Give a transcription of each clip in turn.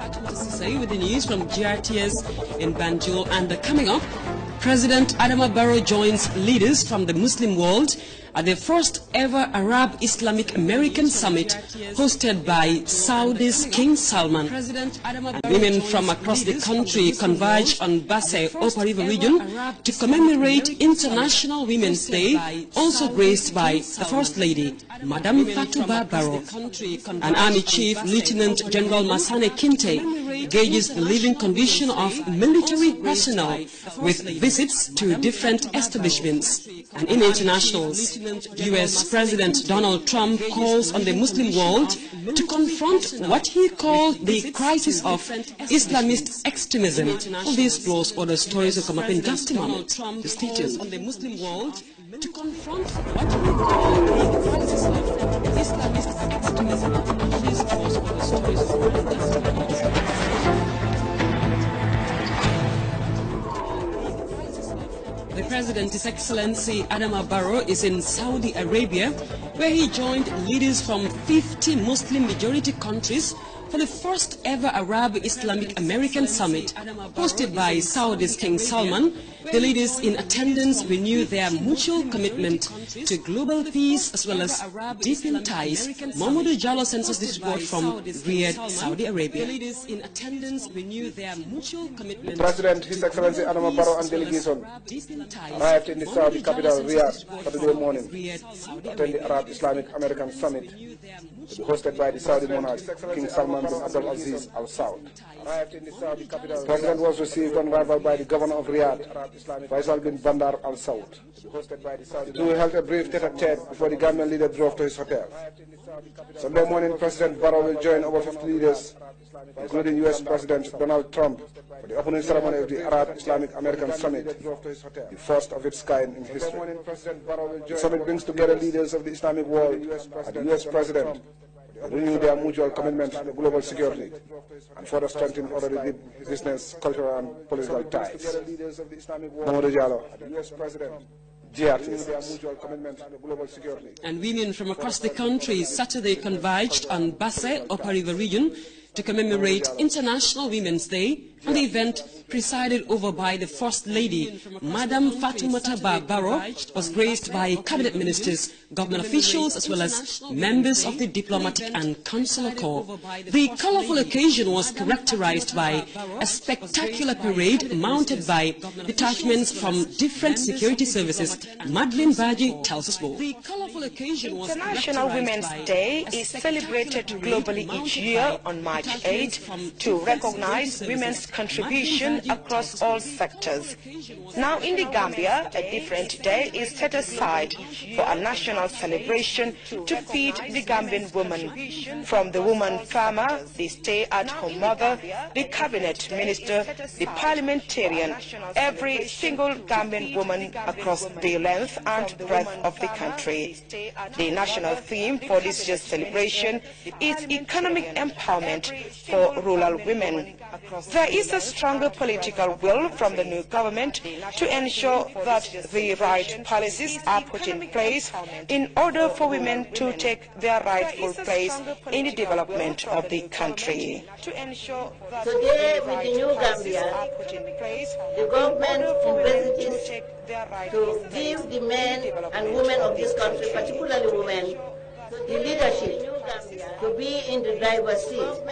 Say with the news from GRTS in Banjul, and coming up, President Adama Barrow joins leaders from the Muslim world at the first ever Arab Islamic American Summit hosted by Saudi's King Salman. And women from across the country converge on Basse Upper River region to commemorate International Women's Day, also graced by the First Lady, Madam Fatouba Barrow. And Army Chief Lieutenant General Masane Kinte gauges the living condition of military personnel with visits to different establishments. And in internationals, U.S. President Donald Trump calls on the Muslim world to confront what he called the crisis of Islamist extremism. All these plus other stories will come up in just a moment. The status on the Muslim world to confront what he called the crisis of Islamist extremism. All these plus other stories will come up in just a moment. The President, His Excellency Adama Barrow, is in Saudi Arabia, where he joined leaders from 50 Muslim majority countries for the first ever Arab Islamic American Summit hosted by Saudi's King Salman. The leaders in attendance renewed their mutual commitment to global peace as well as deepen ties. Mamadou Jallo sends us this report from Riyadh, Saudi Arabia. The leaders in attendance renewed their mutual commitment. President, His Excellency Adama Barrow and delegation arrived in the Saudi capital Riyadh Saturday morning to attend the Arab Islamic American Summit hosted by the Saudi monarch, King Salman bin Abdul Aziz Al Saud. The President was received on arrival by the governor of Riyadh, Faisal bin Bandar Al Saud. The two held a brief tete-a-tete before the Gambian leader drove to his hotel. Sunday morning, President Barrow will join over 50 leaders, including U.S. President Donald Trump, for the opening ceremony of the Arab Islamic American Summit, the first of its kind in history. The summit brings together leaders of the Islamic world and the U.S. President to renew their mutual commitment to global security and further strengthen already deep business, cultural and political ties. Mamadou Jallo, U.S. President. And women from across the country Saturday converged on Basse Upper River region to commemorate International Women's Day, and the event, presided over by the First Lady, Madam Fatouba Barrow, was graced by cabinet ministers, government officials, as well as members of the diplomatic and consular corps. The colorful occasion was characterized by a spectacular parade mounted by detachments from different security services. Madeleine Baji tells us more. The colorful occasion was International Women's Day is celebrated globally each year on March 8 to recognize women's contribution across all sectors. Now in the Gambia, a different day is set aside for a national celebration to feed the Gambian woman. From the woman farmer, the stay-at-home mother, the cabinet minister, the parliamentarian, every single Gambian woman across the length and breadth of the country. The national theme for this year's celebration is economic empowerment for rural women. There is a stronger political will from the new government to ensure that the right policies are put in place in order for women to take their rightful place in the development of the country. Today, with the new Gambia, the government envisages to give the men and women of this country, particularly women, the leadership to be in the driver's seat.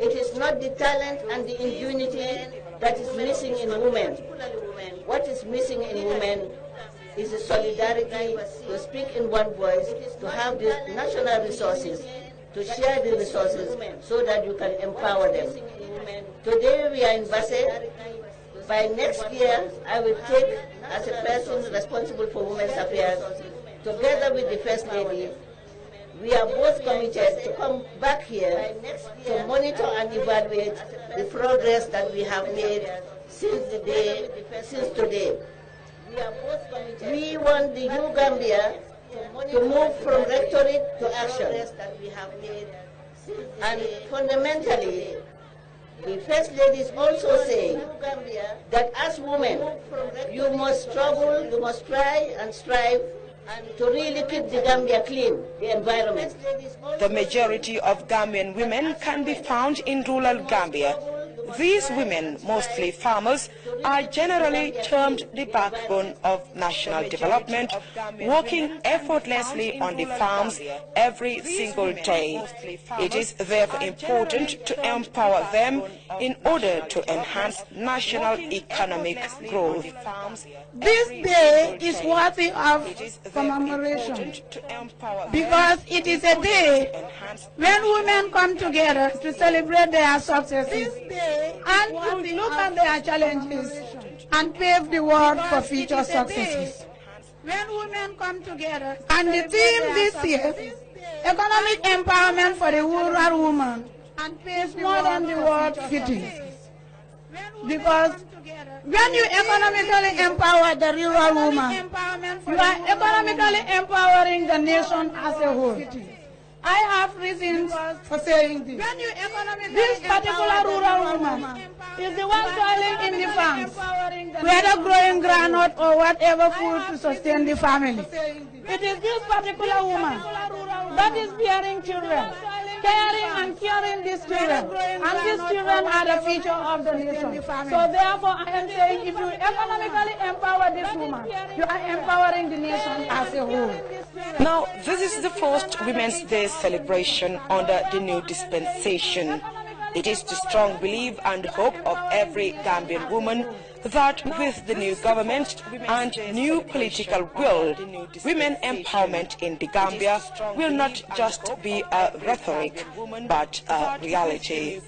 It is not the talent and the ingenuity that is missing in women. What is missing in women is the solidarity to speak in one voice, to have the national resources, to share the resources so that you can empower them. Today we are in Basse. By next year, I will take, as a person responsible for women's affairs, together with the First Lady, we are both committed to come back here to monitor and evaluate the progress that we have made since today. We want the new Gambia to move from rhetoric to action. And fundamentally, the First Lady is also saying that as women, you must struggle, you must try and strive and to really keep the Gambia clean, the environment. The majority of Gambian women can be found in rural Gambia. These women, mostly farmers, are generally termed the backbone of national development, working effortlessly on the farms every single day. It is therefore important to empower them in order to enhance national economic growth. This day is worthy of commemoration because it is a day when women come together to celebrate their successes and to look at their challenges and pave the way for future successes. When women come together, and the theme this year, economic empowerment for the rural woman, is more than the word fitting. Because when you economically empower the rural woman, you are economically empowering the nation as a whole. I have reasons for saying this. This particular rural woman is the one toiling in the farms, whether growing groundnut or whatever food to sustain the family. It is this particular woman that is bearing children, caring and curing these children, and these children are the future of the nation. So therefore I am saying, if you economically empower this woman, you are empowering the nation as a whole. Now, this is the first Women's Day celebration under the new dispensation. It is the strong belief and hope of every Gambian woman that with the new government and new political will, women empowerment in the Gambia will not just be a rhetoric, but a reality.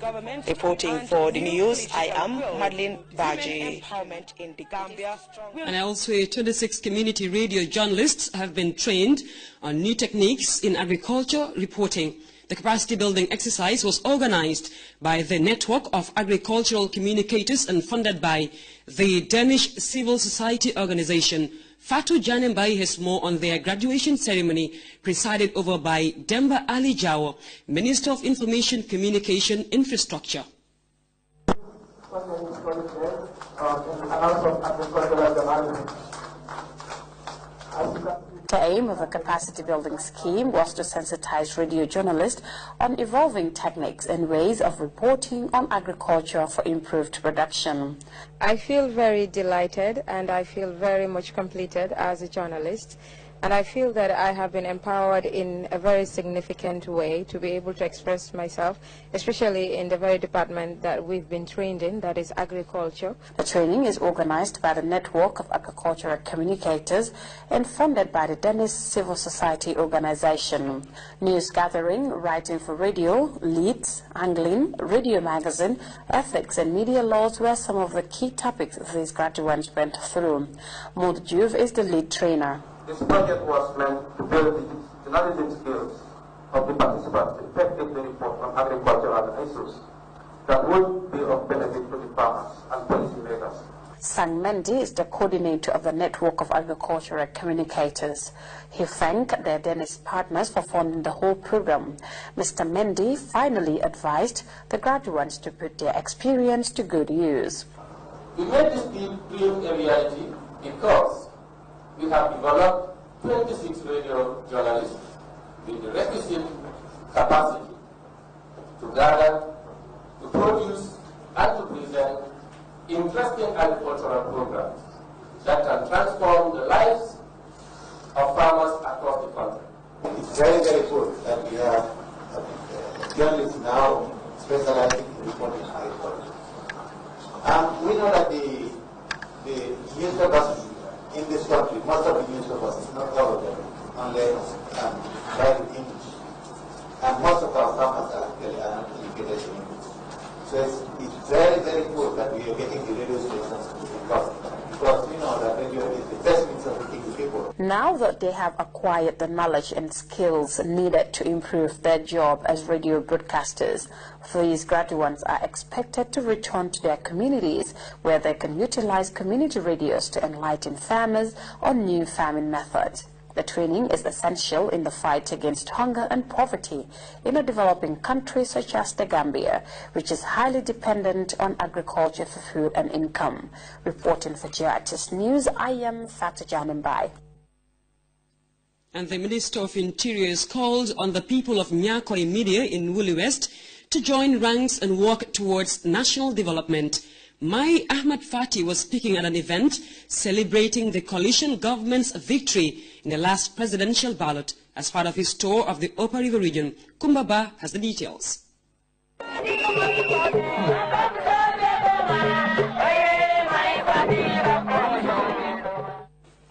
Reporting for the news, I am Madeline Baji. And also 26 community radio journalists have been trained on new techniques in agriculture reporting. The capacity building exercise was organized by the Network of Agricultural Communicators and funded by the Danish Civil Society Organization. Fatou Janembai has more on their graduation ceremony presided over by Demba Ali Jawo, Minister of Information, Communication, Infrastructure. The aim of the capacity building scheme was to sensitize radio journalists on evolving techniques and ways of reporting on agriculture for improved production. I feel very delighted and I feel very much completed as a journalist. And I feel that I have been empowered in a very significant way to be able to express myself, especially in the very department that we've been trained in, that is agriculture. The training is organized by the Network of Agricultural Communicators and funded by the Danish Civil Society Organization. News gathering, writing for radio, leads, angling, radio magazine, ethics and media laws were some of the key topics these graduates went through. Maud Juve is the lead trainer. This project was meant to build the journalism skills of the participants to effectively report on agricultural issues that would be of benefit to the farmers and policymakers. Sang Mendy is the coordinator of the Network of Agricultural Communicators. He thanked their Danish partners for funding the whole program. Mr. Mendy finally advised the graduates to put their experience to good use. We made this dream a reality because we have developed 26 radio journalists with the requisite capacity to gather, to produce, and to present interesting agricultural programs that can transform the lives of farmers across the country. It's very, very good that we have journalists now specializing in reporting agriculture. We know that the newspapers in this country, most of the newspapers, not all of them, only write in English. And most of our farmers are not educated in English. So it's very, very good that we are getting the radio stations to because we know that radio is the best means of reaching the people. Now that they have acquired the knowledge and skills needed to improve their job as radio broadcasters, these graduates are expected to return to their communities where they can utilize community radios to enlighten farmers on new farming methods. The training is essential in the fight against hunger and poverty in a developing country such as the Gambia, which is highly dependent on agriculture for food and income. Reporting for GRTS News, I am Fatou Janembai. And the Minister of Interior has called on the people of Nyakoi Media in Woolly West to join ranks and work towards national development. Mai Ahmad Fati was speaking at an event celebrating the coalition government's victory in the last presidential ballot as part of his tour of the Upper River region. Kumbaba has the details.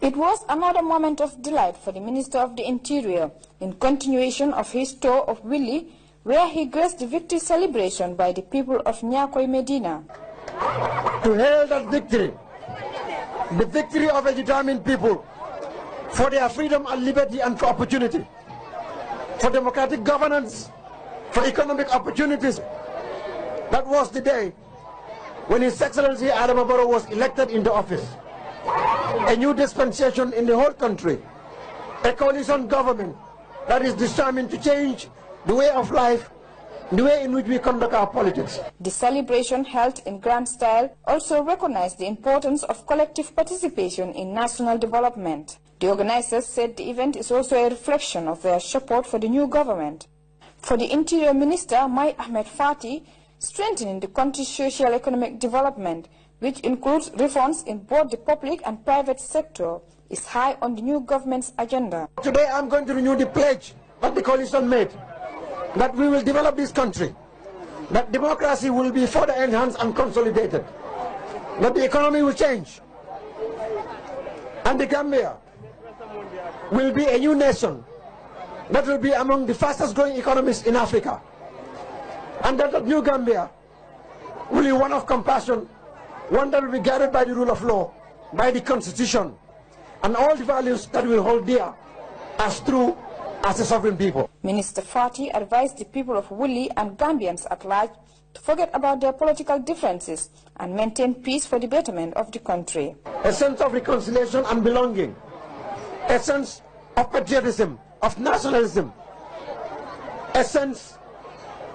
It was another moment of delight for the Minister of the Interior in continuation of his tour of Willi, where he graced the victory celebration by the people of Nyakoi Medina. To hail that victory, the victory of a determined people for their freedom and liberty and for opportunity, for democratic governance, for economic opportunities. That was the day when His Excellency Adama Barrow was elected into office. A new dispensation in the whole country, a coalition government that is determined to change the way of life, the way in which we conduct our politics. The celebration held in grand style also recognized the importance of collective participation in national development. The organizers said the event is also a reflection of their support for the new government. For the Interior Minister, Mai Ahmed Fati, strengthening the country's socio-economic development, which includes reforms in both the public and private sector, is high on the new government's agenda. Today I'm going to renew the pledge that the coalition made, that we will develop this country, that democracy will be further enhanced and consolidated, that the economy will change, and the Gambia will be a new nation that will be among the fastest growing economies in Africa, and that the new Gambia will be one of compassion, one that will be guided by the rule of law, by the constitution, and all the values that will hold dear as true as a sovereign people. Minister Fati advised the people of Woolly and Gambians at large to forget about their political differences and maintain peace for the betterment of the country. A sense of reconciliation and belonging, a sense of patriotism, of nationalism, a sense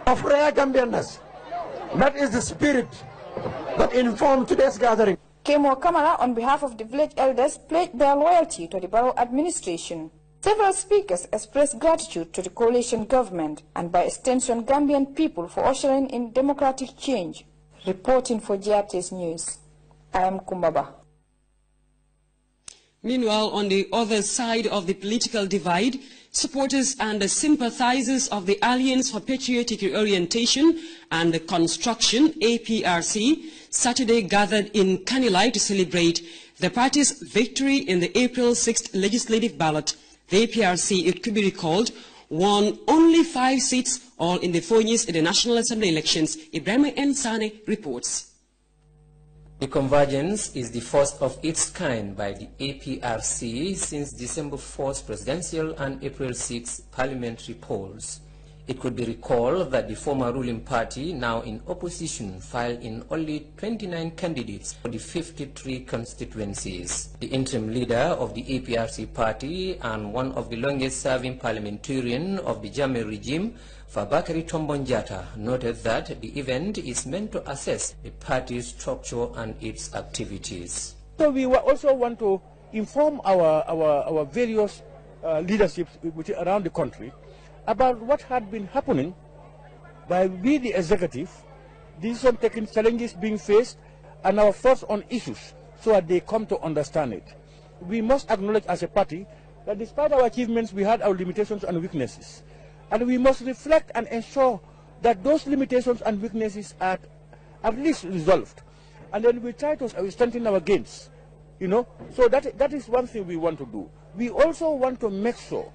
of rare Gambianness. That is the spirit that informed today's gathering. Kemo Kamara, on behalf of the village elders, pledged their loyalty to the Barrow administration. Several speakers expressed gratitude to the coalition government and by extension Gambian people for ushering in democratic change. Reporting for GRT's News, I am Kumbaba. Meanwhile, on the other side of the political divide, supporters and sympathizers of the Alliance for Patriotic Reorientation and Construction, APRC, Saturday gathered in Kanilai to celebrate the party's victory in the April 6th legislative ballot. The APRC, it could be recalled, won only 5 seats, all in the Fonyis in the National Assembly elections. Ibrahim Nsane reports. The Convergence is the first of its kind by the APRC since December 4th presidential and April 6th parliamentary polls. It could be recalled that the former ruling party, now in opposition, filed in only 29 candidates for the 53 constituencies. The interim leader of the APRC party and one of the longest-serving parliamentarians of the Jammeh regime, Fabakary Tombon-Jatta, noted that the event is meant to assess the party's structure and its activities. So we also want to inform our various leaderships around the country about what had been happening by we the executive, decision-taking challenges being faced, and our thoughts on issues so that they come to understand it. We must acknowledge as a party that despite our achievements, we had our limitations and weaknesses. And we must reflect and ensure that those limitations and weaknesses are at least resolved. And then we try to strengthen our gains, you know. So that is one thing we want to do. We also want to make sure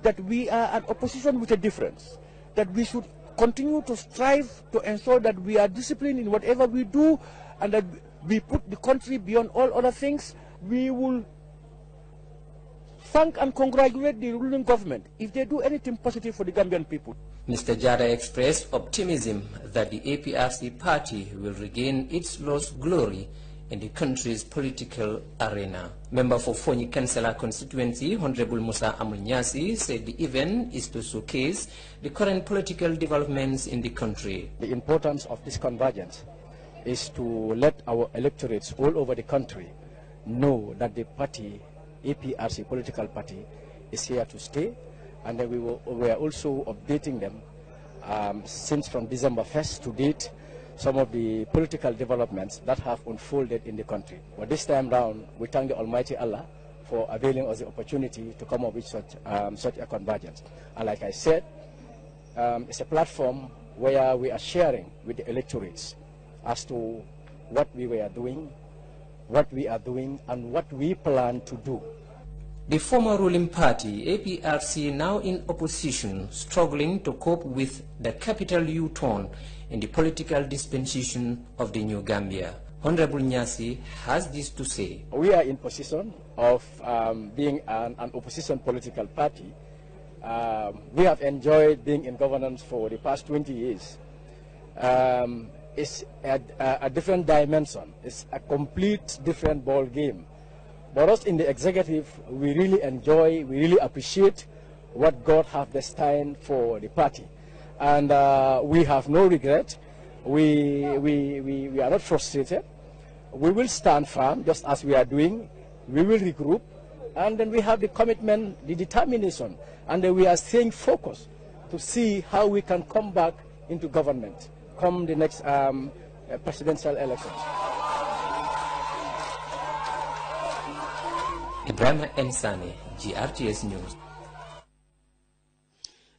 that we are an opposition with a difference, that we should continue to strive to ensure that we are disciplined in whatever we do and that we put the country beyond all other things. We will thank and congratulate the ruling government if they do anything positive for the Gambian people. Mr. Jatta expressed optimism that the APRC party will regain its lost glory in the country's political arena. Member for Fonyi Councillor constituency, Honorable Musa Amunyasi, said the event is to showcase the current political developments in the country. The importance of this convergence is to let our electorates all over the country know that the party, APRC political party, is here to stay, and then we are also updating them since from December 1st to date, some of the political developments that have unfolded in the country. But this time round, we thank the Almighty Allah for availing us the opportunity to come up with such a convergence. And like I said, it's a platform where we are sharing with the electorates as to what we were doing, what we are doing, and what we plan to do. The former ruling party, APRC, now in opposition, struggling to cope with the capital U-turn in the political dispensation of the New Gambia. Honorable Nyasi has this to say. We are in position of being an opposition political party. We have enjoyed being in governance for the past 20 years. It's a different dimension. It's a complete different ball game. But us in the executive, we really enjoy, we really appreciate what God has destined for the party. And we have no regret. We are not frustrated. We will stand firm, just as we are doing. We will regroup. And then we have the commitment, the determination. And then we are staying focused to see how we can come back into government come the next presidential elections. Ibrahim Ensani, GRTS News.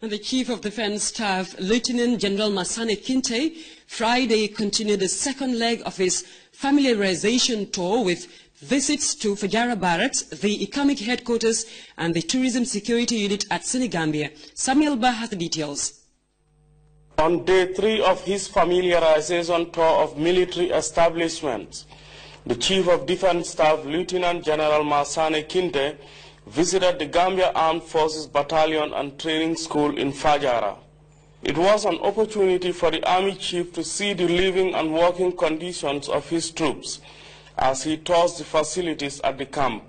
And the Chief of Defense Staff, Lieutenant General Masane Kinte, Friday continued the second leg of his familiarization tour with visits to Fajara Barracks, the economic headquarters, and the tourism security unit at Senegambia. Samuel Ba has the details. On day 3 of his familiarization tour of military establishments, the Chief of Defense Staff, Lieutenant General Masane Kinte, visited the Gambia Armed Forces Battalion and Training School in Fajara. It was an opportunity for the Army Chief to see the living and working conditions of his troops as he tours the facilities at the camp.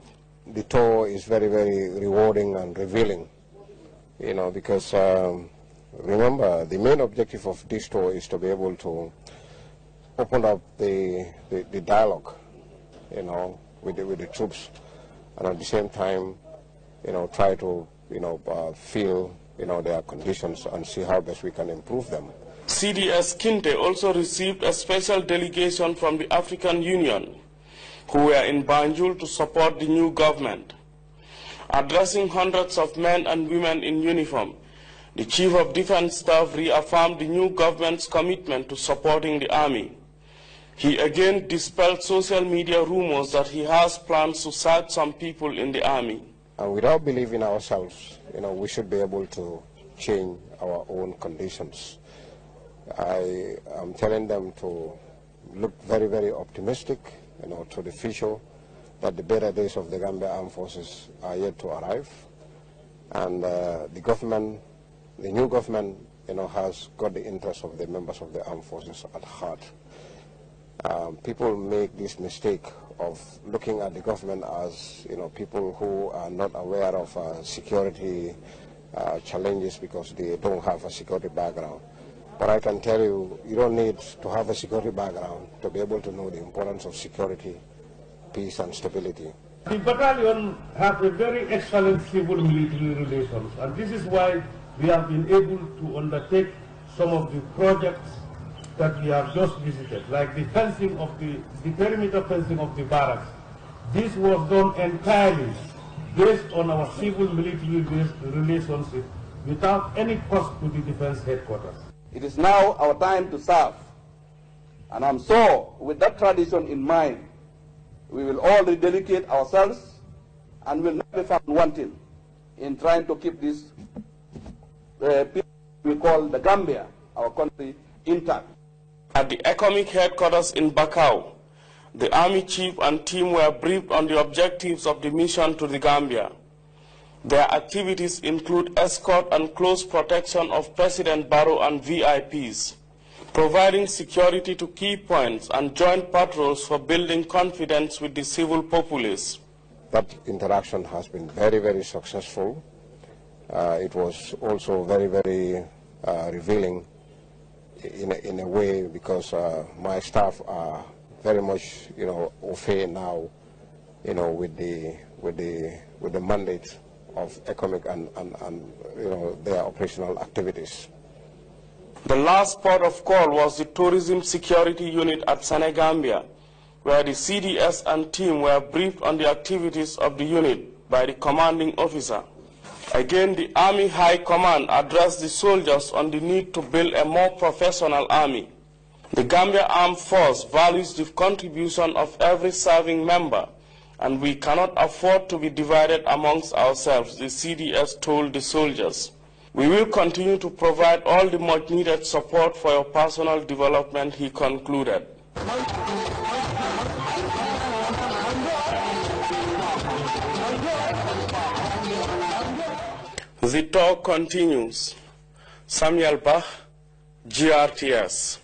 The tour is very, very rewarding and revealing, you know, because remember, the main objective of this tour is to be able to open up the dialogue, you know, with the troops, and at the same time, you know, try to, you know, feel, you know, their conditions and see how best we can improve them. CDS Kinte also received a special delegation from the African Union, who were in Banjul to support the new government. Addressing hundreds of men and women in uniform, the Chief of Defense Staff reaffirmed the new government's commitment to supporting the Army. He again dispelled social media rumors that he has plans to sack some people in the Army. And without believing ourselves, you know, we should be able to change our own conditions. I am telling them to look very, very optimistic, you know, to the future, that the better days of the Gambia Armed Forces are yet to arrive. And the government, the new government, you know, has got the interests of the members of the armed forces at heart. People make this mistake of looking at the government as, you know, people who are not aware of security challenges because they don't have a security background. But I can tell you, you don't need to have a security background to be able to know the importance of security, peace and stability. The battalion has a very excellent civil-military relations, and this is why we have been able to undertake some of the projects that we have just visited, like the fencing of the perimeter fencing of the barracks. This was done entirely based on our civil-military relationship without any cost to the defense headquarters. It is now our time to serve, and I'm so, with that tradition in mind, we will all rededicate ourselves and will not be found wanting in trying to keep this people we call the Gambia, our country, intact. At the economic headquarters in Bakau, the Army Chief and team were briefed on the objectives of the mission to the Gambia. Their activities include escort and close protection of President Barrow and VIPs, providing security to key points and joint patrols for building confidence with the civil populace. That interaction has been very, very successful. It was also very, very revealing in a way because my staff are very much, you know, au fait now, you know, with the mandate economic and their operational activities. The last port of call was the Tourism Security Unit at Senegambia, where the CDS and team were briefed on the activities of the unit by the commanding officer. Again, the Army High Command addressed the soldiers on the need to build a more professional army. The Gambia Armed Force values the contribution of every serving member, and we cannot afford to be divided amongst ourselves, the CDS told the soldiers. We will continue to provide all the much needed support for your personal development, he concluded. The talk continues. Samuel Bach, GRTS.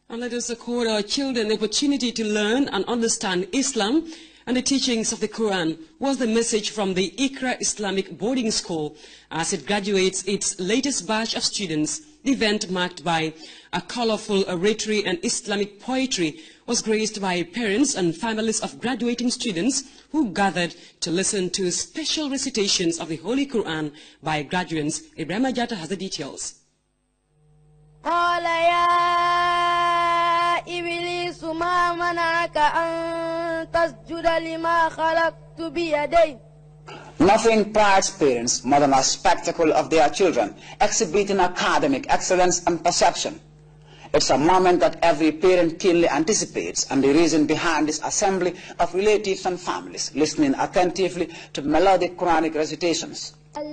And let us accord our children the opportunity to learn and understand Islam and the teachings of the Quran, was the message from the Iqra Islamic boarding school as it graduates its latest batch of students. The event, marked by a colorful oratory and Islamic poetry, was graced by parents and families of graduating students who gathered to listen to special recitations of the Holy Quran by graduates. Ibrahim Ajata has the details. Nothing prides parents more than a spectacle of their children exhibiting academic excellence and perception. It's a moment that every parent keenly anticipates, and the reason behind this assembly of relatives and families listening attentively to melodic Quranic recitations. We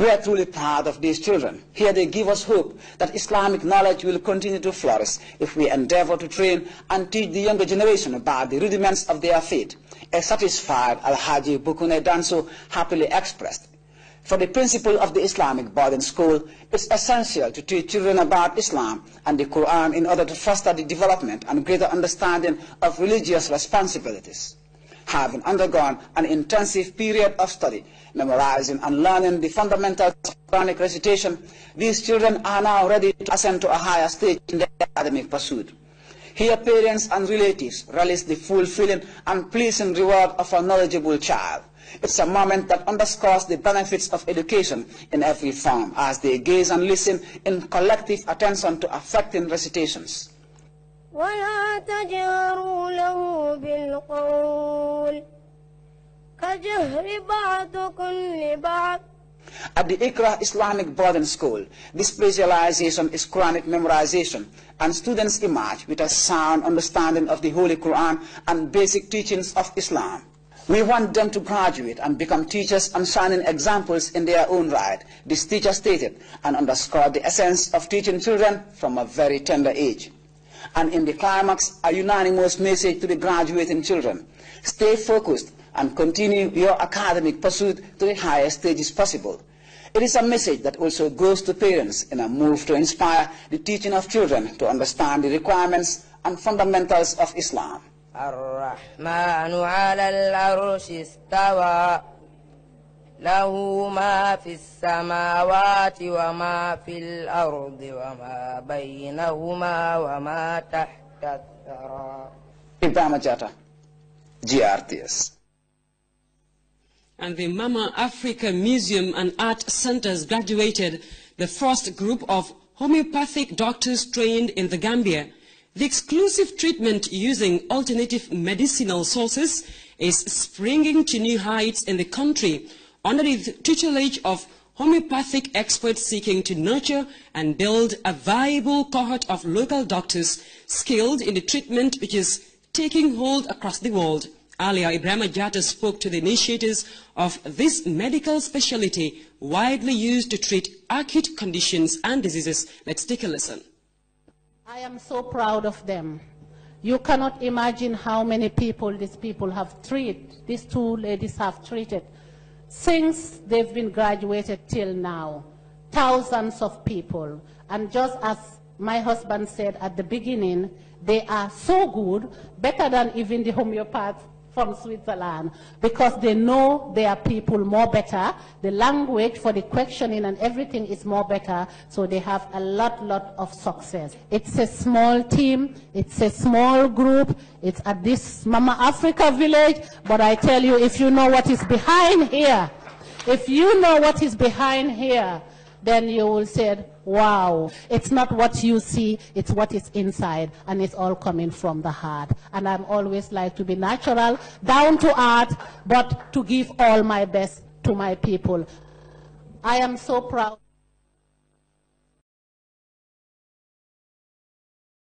are truly proud of these children. Here they give us hope that Islamic knowledge will continue to flourish if we endeavor to train and teach the younger generation about the rudiments of their faith. A satisfied Al-Haji Bukune Danso happily expressed. For the principle of the Islamic boarding school, it's essential to teach children about Islam and the Quran in order to foster the development and greater understanding of religious responsibilities. Having undergone an intensive period of study, memorizing and learning the fundamentals of Quranic recitation, these children are now ready to ascend to a higher stage in their academic pursuit. Here parents and relatives relish the fulfilling and pleasing reward of a knowledgeable child. It's a moment that underscores the benefits of education in every form as they gaze and listen in collective attention to affecting recitations. ولا تجهروا له بالقول كجهر بعضكم لبعض. At the Iqra Islamic boarding school, the specialization is Quranic memorization, and students emerge with a sound understanding of the Holy Quran and basic teachings of Islam. We want them to graduate and become teachers and shining examples in their own right, this teacher stated, and underscored the essence of teaching children from a very tender age. And in the climax, a unanimous message to the graduating children: stay focused and continue your academic pursuit to the highest stages possible. It is a message that also goes to parents in a move to inspire the teaching of children to understand the requirements and fundamentals of Islam. الرحمن على العرش استوى له ما في السماوات وما في الأرض وما بينهما وما تحت الثرى. Ibrahim Ajata, GRTS. And the Mama Africa Museum and Art Centers graduated the first group of homeopathic doctors trained in the Gambia. The exclusive treatment using alternative medicinal sources is springing to new heights in the country under the tutelage of homeopathic experts seeking to nurture and build a viable cohort of local doctors skilled in the treatment which is taking hold across the world. Earlier, Ibrahim Ajata spoke to the initiators of this medical specialty widely used to treat acute conditions and diseases. Let's take a listen. I am so proud of them. You cannot imagine how many people these people have treated, these two ladies have treated. Since they've been graduated till now, thousands of people. And just as my husband said at the beginning, they are so good, better than even the homeopaths from Switzerland, because they know their people more better. The language for the questioning and everything is more better, so they have a lot of success. It's a small team, it's a small group, it's at this Mama Africa village, but I tell you, if you know what is behind here, then you will say, wow, it's not what you see, it's what is inside, and it's all coming from the heart. And I'm always like to be natural, down to earth, but to give all my best to my people. I am so proud.